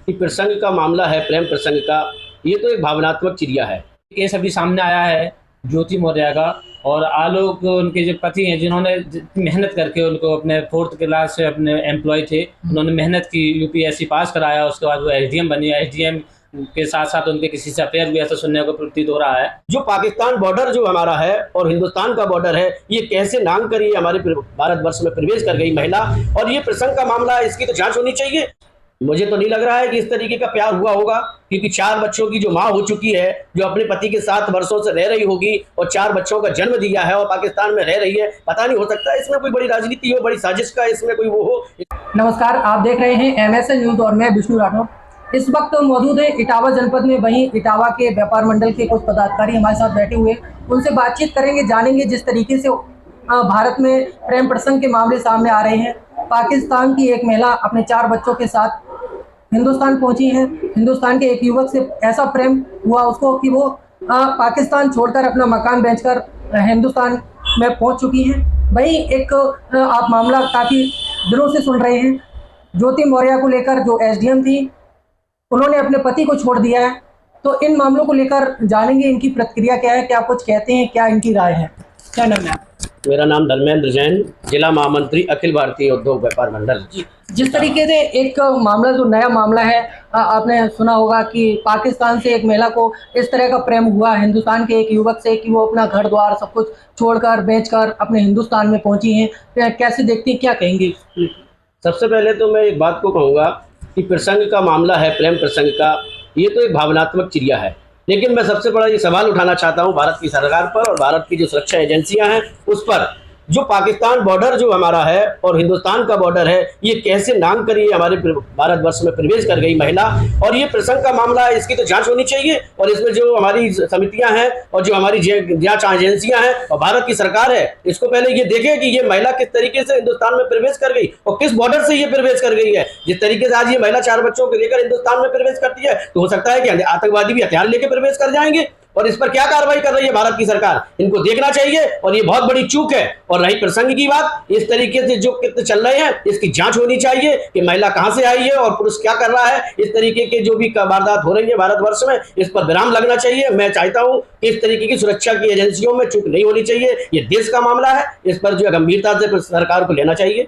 कि प्रसंग का मामला है, प्रेम प्रसंग का, ये तो एक भावनात्मक चिड़िया है। केस अभी सामने आया है ज्योति मौर्य का, और आलोक उनके जो पति हैं, जिन्होंने मेहनत करके उनको अपने 4th क्लास से अपने एम्प्लॉय थे, उन्होंने मेहनत की, यूपीएससी पास कराया, उसके बाद वो एसडीएम बनी। एसडीएम के साथ साथ उनके किसी से अफेयर भी ऐसा सुनने को प्रतीत हो रहा है। जो पाकिस्तान बॉर्डर जो हमारा है और हिंदुस्तान का बॉर्डर है, ये कैसे नांग कर ये हमारे भारतवर्ष में प्रवेश कर गई महिला, और ये प्रसंग का मामला है, इसकी तो जांच होनी चाहिए। मुझे तो नहीं लग रहा है कि इस तरीके का प्यार हुआ होगा, क्योंकि 4 बच्चों की जो माँ हो चुकी है, जो अपने पति के साथ वर्षों से रह रही होगी और 4 बच्चों का जन्म दिया है और पाकिस्तान में रह रही है, पता नहीं, हो सकता है इसमें कोई बड़ी राजनीति हो, बड़ी साजिश का इसमें कोई वो हो। नमस्कार, आप देख रहे हैं एमएसएन न्यूज और मैं विष्णु राठौर। इस वक्त मौजूद है इटावा जनपद में। वहीं इटावा के व्यापार मंडल के कुछ पदाधिकारी हमारे साथ बैठे हुए, उनसे बातचीत करेंगे, जानेंगे जिस तरीके से भारत में प्रेम प्रसंग के मामले सामने आ रहे हैं। पाकिस्तान की एक महिला अपने 4 बच्चों के साथ हिंदुस्तान पहुंची है। हिंदुस्तान के एक युवक से ऐसा प्रेम हुआ उसको कि वो पाकिस्तान छोड़कर अपना मकान बेचकर हिंदुस्तान में पहुंच चुकी हैं। वहीं एक आप मामला काफ़ी दिनों से सुन रहे हैं, ज्योति मौर्य को लेकर, जो एसडीएम थी, उन्होंने अपने पति को छोड़ दिया है। तो इन मामलों को लेकर जानेंगे इनकी प्रतिक्रिया क्या है, क्या कुछ कहते हैं, क्या इनकी राय है। क्या नाम है आप? मेरा नाम धर्मेंद्र जैन, जिला महामंत्री अखिल भारतीय उद्योग व्यापार मंडल। जिस तरीके से एक मामला, जो नया मामला है, आपने सुना होगा कि पाकिस्तान से एक महिला को इस तरह का प्रेम हुआ हिंदुस्तान के एक युवक से कि वो अपना घर द्वार सब कुछ छोड़कर बेचकर अपने हिंदुस्तान में पहुंची हैं। कैसे देखती हैं, क्या कहेंगे? सबसे पहले तो मैं एक बात को कहूँगा कि प्रसंग का मामला है, प्रेम प्रसंग का, ये तो एक भावनात्मक चिड़िया है। लेकिन मैं सबसे बड़ा ये सवाल उठाना चाहता हूँ भारत की सरकार पर और भारत की जो सुरक्षा एजेंसियां हैं उस पर। जो पाकिस्तान बॉर्डर जो हमारा है और हिंदुस्तान का बॉर्डर है, ये कैसे नांग कर ये हमारे भारतवर्ष में प्रवेश कर गई महिला, और ये प्रसंग का मामला है, इसकी तो जांच होनी चाहिए। और इसमें जो हमारी समितियां हैं और जो हमारी जांच एजेंसियां हैं और भारत की सरकार है, इसको पहले ये देखे कि ये महिला किस तरीके से हिंदुस्तान में प्रवेश कर गई और किस बॉर्डर से ये प्रवेश कर गई है। जिस तरीके से आज ये महिला 4 बच्चों को लेकर हिंदुस्तान में प्रवेश करती है, तो हो सकता है कि आतंकवादी भी हथियार लेकर प्रवेश कर जाएंगे। और इस पर क्या कार्रवाई कर रही है भारत की सरकार, इनको देखना चाहिए। और ये बहुत बड़ी चूक है। और रही प्रसंग की बात, इस तरीके से जो कितने चल रहे हैं, इसकी जांच होनी चाहिए कि महिला कहां से आई है और पुरुष क्या कर रहा है। इस तरीके के जो भी वारदात हो रही है भारतवर्ष में, इस पर विराम लगना चाहिए। मैं चाहता हूं कि इस तरीके की सुरक्षा की एजेंसियों में चूक नहीं होनी चाहिए। ये देश का मामला है, इस पर जो गंभीरता से सरकार को लेना चाहिए।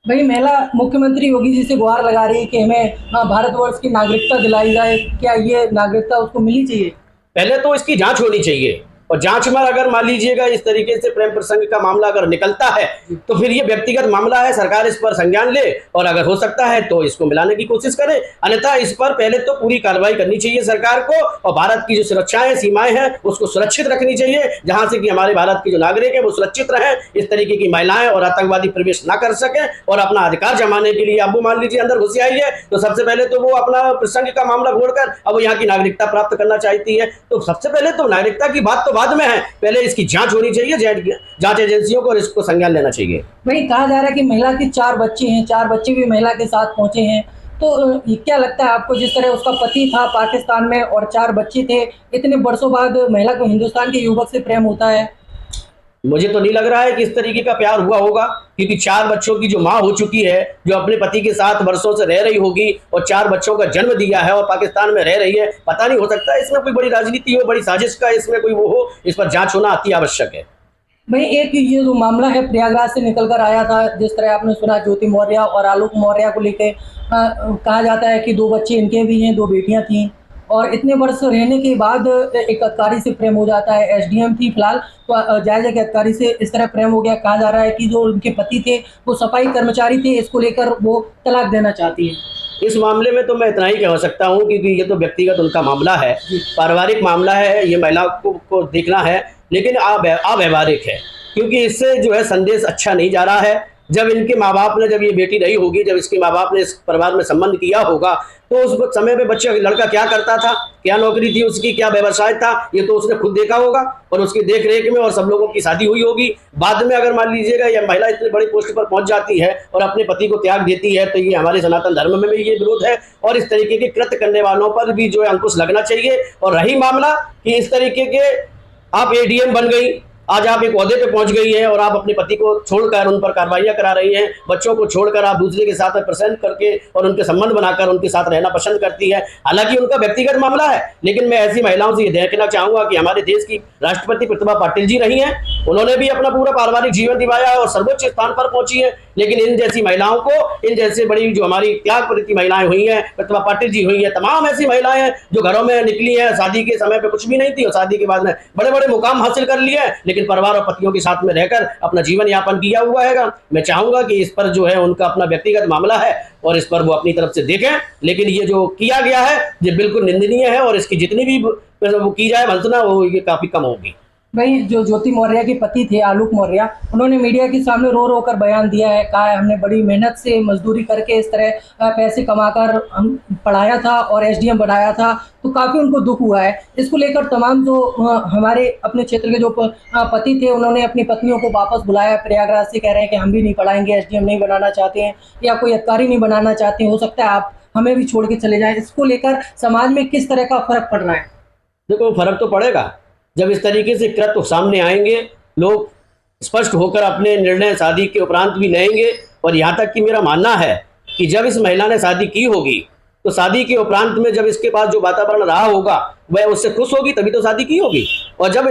वही महिला मुख्यमंत्री योगी जी से गुहार लगा रही है कि हमें भारतवर्ष की नागरिकता दिलाई जाए। क्या ये नागरिकता उसको मिलनी चाहिए? पहले तो इसकी जांच होनी चाहिए। और जांच में अगर मान लीजिएगा इस तरीके से प्रेम प्रसंग का मामला अगर निकलता है, तो फिर ये व्यक्तिगत मामला है, सरकार इस पर संज्ञान ले और अगर हो सकता है तो इसको मिलाने की कोशिश करे। अन्यथा इस पर पहले तो पूरी कार्रवाई करनी चाहिए सरकार को, और भारत की जो सुरक्षाएं, सीमाएं हैं, उसको सुरक्षित रखनी चाहिए, जहां से कि हमारे भारत के जो नागरिक है वो सुरक्षित रहे। इस तरीके की महिलाएं और आतंकवादी प्रवेश ना कर सके और अपना अधिकार जमाने के लिए अब वो मान लीजिए अंदर घुस आई है, तो सबसे पहले तो वो अपना प्रसंग का मामला छोड़कर अब यहाँ की नागरिकता प्राप्त करना चाहती है। तो सबसे पहले तो नागरिकता की बात तो बाद में है, पहले इसकी जांच होनी चाहिए, जांच एजेंसियों को इसको संज्ञान लेना चाहिए। वही कहा जा रहा है कि महिला के 4 बच्चे हैं, 4 बच्चे भी महिला के साथ पहुंचे हैं। तो क्या लगता है आपको, जिस तरह उसका पति था पाकिस्तान में और 4 बच्चे थे, इतने वर्षों बाद महिला को हिंदुस्तान के युवक से प्रेम होता है? मुझे तो नहीं लग रहा है कि इस तरीके का प्यार हुआ होगा, क्योंकि 4 बच्चों की जो माँ हो चुकी है, जो अपने पति के साथ वर्षों से रह रही होगी और 4 बच्चों का जन्म दिया है और पाकिस्तान में रह रही है, पता नहीं, हो सकता है इसमें कोई बड़ी राजनीति हो, बड़ी साजिश का इसमें कोई वो हो। इस पर जांच होना अति आवश्यक है। भाई, एक ये जो मामला है प्रयागराज से निकल कर आया था, जिस तरह आपने सुना, ज्योति मौर्य और आलोक मौर्य को लेकर कहा जाता है कि 2 बच्चे इनके भी हैं, 2 बेटियां थीं, और इतने वर्ष रहने के बाद एक अधिकारी से प्रेम हो जाता है। एसडीएम थी फिलहाल, तो जायज़ है कि अधिकारी से इस तरह प्रेम हो गया। कहा जा रहा है कि जो उनके पति थे वो सफाई कर्मचारी थे, इसको लेकर वो तलाक देना चाहती है। इस मामले में तो मैं इतना ही कह सकता हूँ, क्योंकि ये तो व्यक्तिगत उनका मामला है, पारिवारिक मामला है, ये महिला को देखना है, लेकिन अव्यवहारिक है, क्योंकि इससे जो है संदेश अच्छा नहीं जा रहा है। जब इनके माँ बाप ने, जब ये बेटी रही होगी, जब इसके माँ बाप ने इस परिवार में संबंध किया होगा, तो उस समय पे बच्चा, लड़का क्या करता था, क्या नौकरी थी उसकी, क्या व्यवसाय था, ये तो उसने खुद देखा होगा और उसकी देख रेख में और सब लोगों की शादी हुई होगी। बाद में अगर मान लीजिएगा यह महिला इतने बड़ी पोस्ट पर पहुंच जाती है और अपने पति को त्याग देती है, तो ये हमारे सनातन धर्म में भी ये विरोध है और इस तरीके के कृत्य करने वालों पर भी जो है अंकुश लगना चाहिए। और रही मामला कि इस तरीके के आप एडीएम बन गई आज आप एक ओहदे पे पहुंच गई हैं और आप अपने पति को छोड़कर उन पर कार्रवाइयां करा रही हैं, बच्चों को छोड़कर आप दूसरे के साथ प्रसन्न करके और उनके संबंध बनाकर उनके साथ रहना पसंद करती है। हालांकि उनका व्यक्तिगत मामला है, लेकिन मैं ऐसी महिलाओं से ये देखना चाहूंगा कि हमारे देश की राष्ट्रपति प्रतिभा पाटिल जी रही हैं, उन्होंने भी अपना पूरा पारिवारिक जीवन निभाया है और सर्वोच्च स्थान पर पहुंची है। लेकिन इन जैसी महिलाओं को, इन जैसे बड़ी जो हमारी त्यागपरती महिलाएं हुई हैं, प्रतिभा पाटिल जी हुई हैं, तमाम ऐसी महिलाएं हैं जो घरों में निकली हैं, शादी के समय पे कुछ भी नहीं थी और शादी के बाद में बड़े बड़े मुकाम हासिल कर लिए हैं, लेकिन परिवार और पतियों के साथ में रहकर अपना जीवन यापन किया हुआ है। मैं चाहूंगा कि इस पर जो है उनका अपना व्यक्तिगत मामला है और इस पर वो अपनी तरफ से देखें, लेकिन ये जो किया गया है ये बिल्कुल निंदनीय है और इसकी जितनी भी वो की जाए वंतना वो ये काफी कम होगी। वहीं जो ज्योति मौर्य के पति थे आलोक मौर्य, उन्होंने मीडिया के सामने रो रो कर बयान दिया है, कहा है हमने बड़ी मेहनत से मजदूरी करके इस तरह पैसे कमाकर हम पढ़ाया था और एसडीएम बनाया था, तो काफ़ी उनको दुख हुआ है। इसको लेकर तमाम जो हमारे अपने क्षेत्र के जो पति थे, उन्होंने अपनी पत्नियों को वापस बुलाया प्रयागराज से, कह रहे हैं कि हम भी नहीं पढ़ाएंगे, एसडीएम नहीं बनाना चाहते हैं या कोई अधिकारी नहीं बनाना चाहते हैं, हो सकता है आप हमें भी छोड़ के चले जाएं। इसको लेकर समाज में किस तरह का फर्क पड़ रहा है? देखो, फर्क तो पड़ेगा जब इस तरीके से कृत्य सामने आएंगे, लोग स्पष्ट होकर अपने निर्णय शादी के उपरांत भी लेंगे। और यहाँ तक कि मेरा मानना है कि जब इस महिला ने शादी की होगी तो शादी के उपरांत में जब इसके पास जो वातावरण रहा होगा वह उससे खुश होगी, तभी तो शादी की होगी। और जब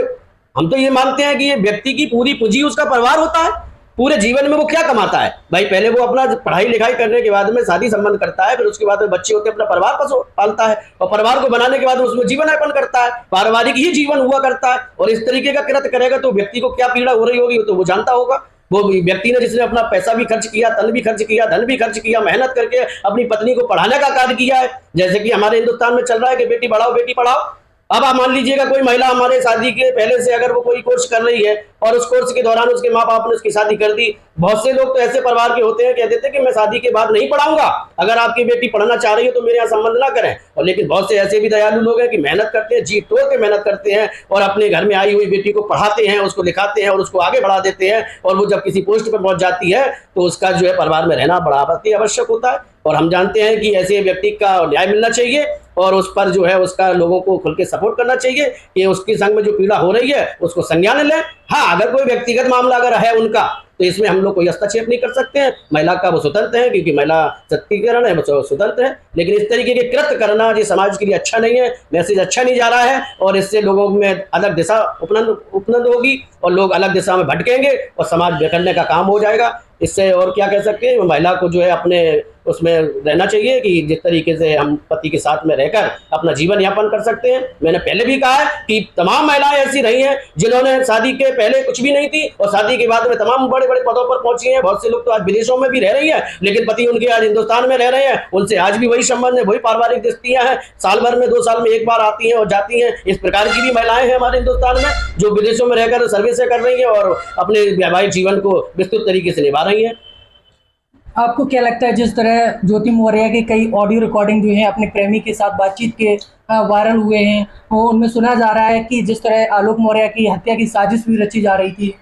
हम तो ये मानते हैं कि ये व्यक्ति की पूरी पूंजी उसका परिवार होता है, पूरे जीवन में वो क्या कमाता है भाई, पहले वो अपना पढ़ाई लिखाई करने के बाद में शादी संबंध करता है, फिर उसके बाद में बच्चे होते अपना परिवार पालता है और परिवार को बनाने के बाद उसमें जीवन यापन करता है, पारिवारिक ही जीवन हुआ करता है। और इस तरीके का कृत्य करेगा तो व्यक्ति को क्या पीड़ा हो रही होगी तो वो जानता होगा। वो व्यक्ति ने जिसने अपना पैसा भी खर्च किया, तन भी खर्च किया, धन भी खर्च किया, मेहनत करके अपनी पत्नी को पढ़ाने का कार्य किया है, जैसे कि हमारे हिंदुस्तान में चल रहा है कि बेटी पढ़ाओ बेटी पढ़ाओ। अब आप मान लीजिएगा कोई महिला हमारे शादी के पहले से अगर वो कोई कोर्स कर रही है और उस कोर्स के दौरान उसके माँ बाप ने उसकी शादी कर दी, बहुत से लोग तो ऐसे परिवार के होते हैं, कह देते हैं कि मैं शादी के बाद नहीं पढ़ाऊंगा, अगर आपकी बेटी पढ़ना चाह रही है तो मेरे यहाँ संबंध ना करें। और लेकिन बहुत से ऐसे भी दयालु लोग हैं कि मेहनत करते हैं, जी तोड़ के मेहनत करते हैं और अपने घर में आई हुई बेटी को पढ़ाते हैं, उसको लिखाते हैं और उसको आगे बढ़ा देते हैं। और वो जब किसी पोस्ट पर पहुंच जाती है तो उसका जो है परिवार में रहना बड़ा आवश्यक होता है। और हम जानते हैं कि ऐसे व्यक्ति का न्याय मिलना चाहिए और उस पर जो है उसका लोगों को खुल के सपोर्ट करना चाहिए कि उसके संग में जो पीड़ा हो रही है उसको संज्ञान लें। हाँ, अगर कोई व्यक्तिगत मामला अगर है उनका तो इसमें हम लोग कोई हस्तक्षेप नहीं कर सकते हैं, महिला का वो स्वतंत्र है, क्योंकि महिला सशक्तिकरण है, वो स्वतंत्र है। लेकिन इस तरीके के कृत्य करना ये समाज के लिए अच्छा नहीं है, मैसेज अच्छा नहीं जा रहा है और इससे लोगों में अलग दिशा उपनंद होगी और लोग अलग दिशा में भटकेंगे और समाज बिखरने का काम हो जाएगा। इससे और क्या कह सकते हैं, महिला को जो है अपने उसमें रहना चाहिए कि जिस तरीके से हम पति के साथ में रहकर अपना जीवन यापन कर सकते हैं। मैंने पहले भी कहा है कि तमाम महिलाएं ऐसी रही हैं जिन्होंने शादी के पहले कुछ भी नहीं थी और शादी के बाद में तमाम बड़े बड़े पदों पर पहुंची हैं। बहुत से लोग तो आज विदेशों में भी रह रही हैं, लेकिन पति उनके आज हिंदुस्तान में रह रहे हैं, उनसे आज भी वही संबंध है, वही पारिवारिक दृष्टियां हैं, साल भर में 2 साल में एक बार आती हैं और जाती हैं। इस प्रकार की भी महिलाएं हैं हमारे हिंदुस्तान में जो विदेशों में रहकर सर्विसें कर रही हैं और अपने वैवाहिक जीवन को विस्तृत तरीके से निभा रही हैं। आपको क्या लगता है जिस तरह ज्योति मौर्य के कई ऑडियो रिकॉर्डिंग जो है अपने प्रेमी के साथ बातचीत के वायरल हुए हैं, वो उनमें सुना जा रहा है कि जिस तरह आलोक मौर्य की हत्या की साजिश भी रची जा रही थी?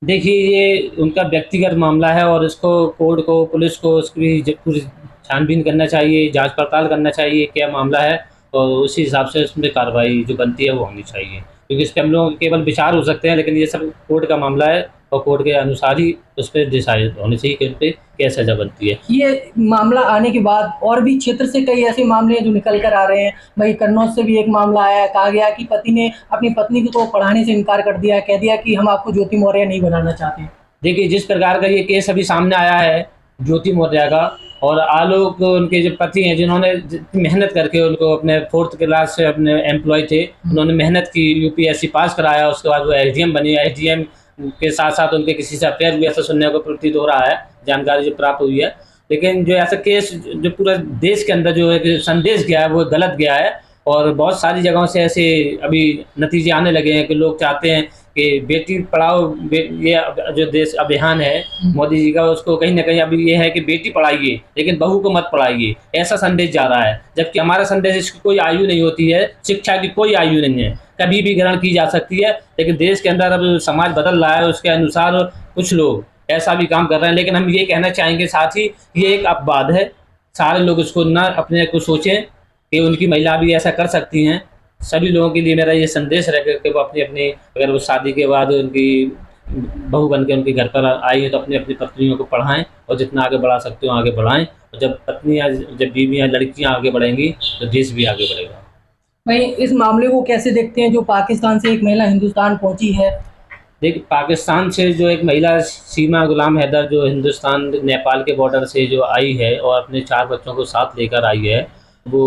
देखिए, ये उनका व्यक्तिगत मामला है और इसको कोर्ट को, पुलिस को उसकी पूरी छानबीन करना चाहिए, जांच पड़ताल करना चाहिए क्या मामला है और उसी हिसाब से उसमें कार्रवाई जो बनती है वो होनी चाहिए, क्योंकि इस पर हम लोग केवल विचार हो सकते हैं, लेकिन ये सब कोर्ट का मामला है और कोर्ट के अनुसार ही उस पर डिसाइड होनी चाहिए कि उस पर क्या सजा बनती है। ये मामला आने के बाद और भी क्षेत्र से कई ऐसे मामले हैं जो निकल कर आ रहे हैं। भाई कन्नौज से भी एक मामला आया, कहा गया कि पति ने अपनी पत्नी को पढ़ाने से इनकार कर दिया, कह दिया कि हम आपको ज्योति मौर्य नहीं बनाना चाहते। देखिए, जिस प्रकार का ये केस अभी सामने आया है ज्योति मौर्य का और आलोक उनके जो पति हैं जिन्होंने मेहनत करके उनको अपने 4th क्लास से अपने एम्प्लॉय थे, उन्होंने मेहनत की, यूपीएससी पास कराया, उसके बाद वो एसडीएम बनी। एसडीएम के साथ साथ उनके किसी से अफेयर भी ऐसा सुनने को प्रतीत हो रहा है, जानकारी जो प्राप्त हुई है। लेकिन जो ऐसा केस जो पूरा देश के अंदर जो एक संदेश गया है वो गलत गया है और बहुत सारी जगहों से ऐसे अभी नतीजे आने लगे हैं कि लोग चाहते हैं कि बेटी पढ़ाओ, ये जो देश अभियान है मोदी जी का, उसको कहीं ना कहीं अभी ये है कि बेटी पढ़ाइए लेकिन बहू को मत पढ़ाइए, ऐसा संदेश जा रहा है। जबकि हमारा संदेश इसकी कोई आयु नहीं होती है, शिक्षा की कोई आयु नहीं है, कभी भी ग्रहण की जा सकती है। लेकिन देश के अंदर अब समाज बदल रहा है, उसके अनुसार कुछ लोग ऐसा भी काम कर रहे हैं। लेकिन हम ये कहना चाहेंगे साथ ही, ये एक अपवाद है, सारे लोग इसको ना अपने को सोचें कि उनकी महिला भी ऐसा कर सकती हैं। सभी लोगों के लिए मेरा ये संदेश रहेगा कि वो अपनी अपनी, अगर वो शादी के बाद उनकी बहू बन के उनके घर पर आई है तो अपनी अपनी पत्नियों को पढ़ाएं और जितना आगे बढ़ा सकते हो आगे बढ़ाएं। और जब बीवियाँ लड़कियां आगे बढ़ेंगी तो देश भी आगे बढ़ेगा। वहीं इस मामले को कैसे देखते हैं जो पाकिस्तान से एक महिला हिंदुस्तान पहुंची है? देखिए, पाकिस्तान से जो एक महिला सीमा गुलाम हैदर जो हिंदुस्तान नेपाल के बॉर्डर से जो आई है और अपने 4 बच्चों को साथ लेकर आई है, वो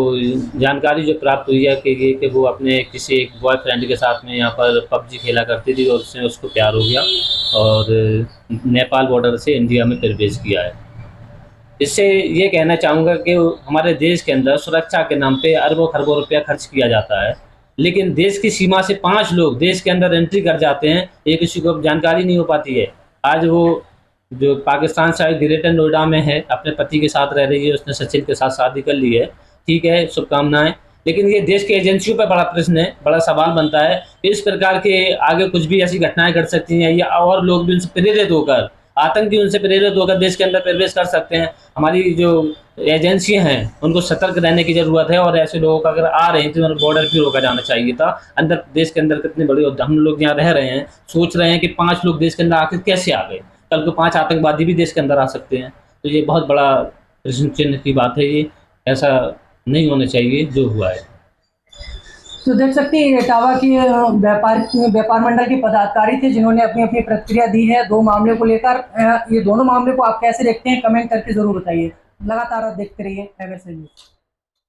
जानकारी जो प्राप्त हुई है कि वो अपने किसी एक बॉयफ्रेंड के साथ में यहाँ पर पबजी खेला करती थी और उससे उसको प्यार हो गया और नेपाल बॉर्डर से इंडिया में प्रवेश किया है। इससे ये कहना चाहूँगा कि हमारे देश के अंदर सुरक्षा के नाम पे अरबों खरबों रुपया खर्च किया जाता है, लेकिन देश की सीमा से 5 लोग देश के अंदर एंट्री कर जाते हैं, ये किसी को जानकारी नहीं हो पाती है। आज वो जो पाकिस्तान से ग्रेटर नोएडा में है, अपने पति के साथ रह रही है, उसने सचिन के साथ शादी कर ली है, ठीक है, शुभकामनाएं। लेकिन ये देश की एजेंसियों पर बड़ा प्रश्न है, बड़ा सवाल बनता है कि इस प्रकार के आगे कुछ भी ऐसी घटनाएं घट सकती हैं या और लोग भी उनसे प्रेरित होकर, आतंकी उनसे प्रेरित होकर देश के अंदर प्रवेश कर सकते हैं। हमारी जो एजेंसियां हैं उनको सतर्क रहने की ज़रूरत है और ऐसे लोगों का अगर आ रहे हैं तो उन्हें बॉर्डर भी रोका जाना चाहिए था। अंदर देश के अंदर कितनी बड़ी, हम लोग यहाँ रह रहे हैं, सोच रहे हैं कि 5 लोग देश के अंदर आखिर कैसे आ गए, कल को 5 आतंकवादी भी देश के अंदर आ सकते हैं। तो ये बहुत बड़ा प्रश्न चिन्ह की बात है, ये ऐसा नहीं होना चाहिए जो हुआ है। तो देख सकते हैं इटावा के व्यापार मंडल के पदाधिकारी थे जिन्होंने अपनी अपनी प्रतिक्रिया दी है 2 मामले को लेकर। ये दोनों मामले को आप कैसे देखते हैं, कमेंट करके जरूर बताइए। लगातार आप देखते रहिए MSN न्यूज़।